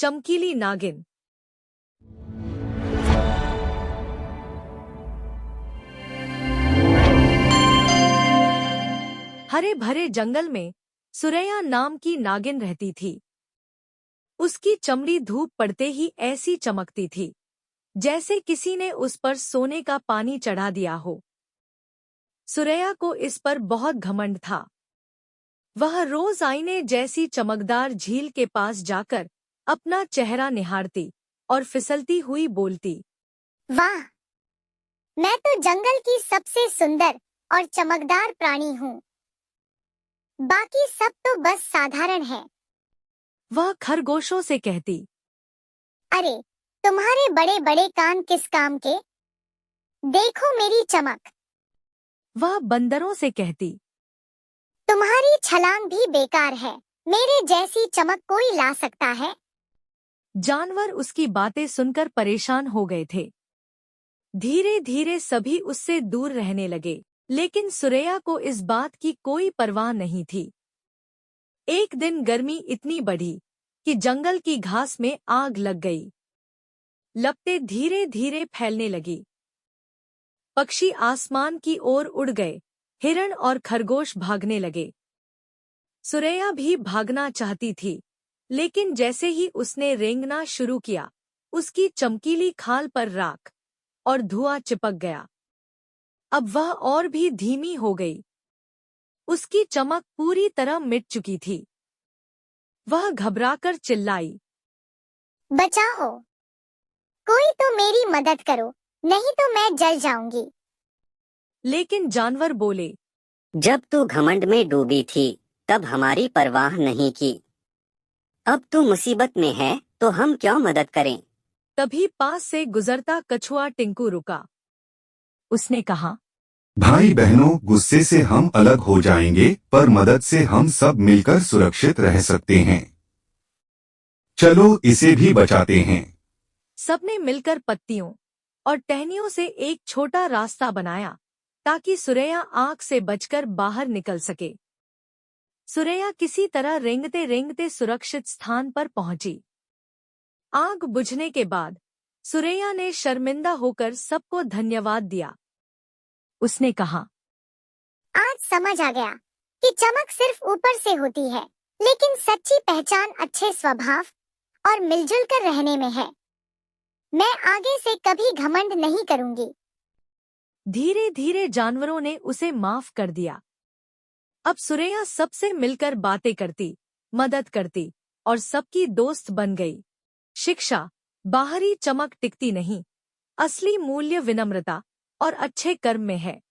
चमकीली नागिन। हरे भरे जंगल में सुरैया नाम की नागिन रहती थी। उसकी चमड़ी धूप पड़ते ही ऐसी चमकती थी जैसे किसी ने उस पर सोने का पानी चढ़ा दिया हो। सुरैया को इस पर बहुत घमंड था। वह रोज आईने जैसी चमकदार झील के पास जाकर अपना चेहरा निहारती और फिसलती हुई बोलती, वाह, मैं तो जंगल की सबसे सुंदर और चमकदार प्राणी हूँ। बाकी सब तो बस साधारण है। वह खरगोशों से कहती, अरे, तुम्हारे बड़े बड़े कान किस काम के? देखो मेरी चमक। वह बंदरों से कहती, तुम्हारी छलांग भी बेकार है। मेरे जैसी चमक कोई ला सकता है? जानवर उसकी बातें सुनकर परेशान हो गए थे। धीरे धीरे सभी उससे दूर रहने लगे, लेकिन सुरैया को इस बात की कोई परवाह नहीं थी। एक दिन गर्मी इतनी बढ़ी कि जंगल की घास में आग लग गई। लपटें धीरे धीरे फैलने लगी। पक्षी आसमान की ओर उड़ गए। हिरण और खरगोश भागने लगे। सुरैया भी भागना चाहती थी, लेकिन जैसे ही उसने रेंगना शुरू किया, उसकी चमकीली खाल पर राख और धुआं चिपक गया। अब वह और भी धीमी हो गई। उसकी चमक पूरी तरह मिट चुकी थी। वह घबराकर चिल्लाई, बचाओ! कोई तो मेरी मदद करो, नहीं तो मैं जल जाऊंगी। लेकिन जानवर बोले, जब तू घमंड में डूबी थी तब हमारी परवाह नहीं की। अब तू मुसीबत में है तो हम क्यों मदद करें? तभी पास से गुजरता कछुआ टिंकू रुका। उसने कहा, भाई बहनों, गुस्से से हम अलग हो जाएंगे, पर मदद से हम सब मिलकर सुरक्षित रह सकते हैं। चलो इसे भी बचाते हैं। सबने मिलकर पत्तियों और टहनियों से एक छोटा रास्ता बनाया ताकि सुरैया आग से बचकर बाहर निकल सके। सुरैया किसी तरह रेंगते रेंगते सुरक्षित स्थान पर पहुंची। आग बुझने के बाद सुरैया ने शर्मिंदा होकर सबको धन्यवाद दिया। उसने कहा, आज समझ आ गया कि चमक सिर्फ ऊपर से होती है, लेकिन सच्ची पहचान अच्छे स्वभाव और मिलजुल कर रहने में है। मैं आगे से कभी घमंड नहीं करूंगी। धीरे धीरे जानवरों ने उसे माफ कर दिया। अब सुरैया सबसे मिलकर बातें करती, मदद करती और सबकी दोस्त बन गई। शिक्षा, बाहरी चमक टिकती नहीं, असली मूल्य विनम्रता और अच्छे कर्म में है।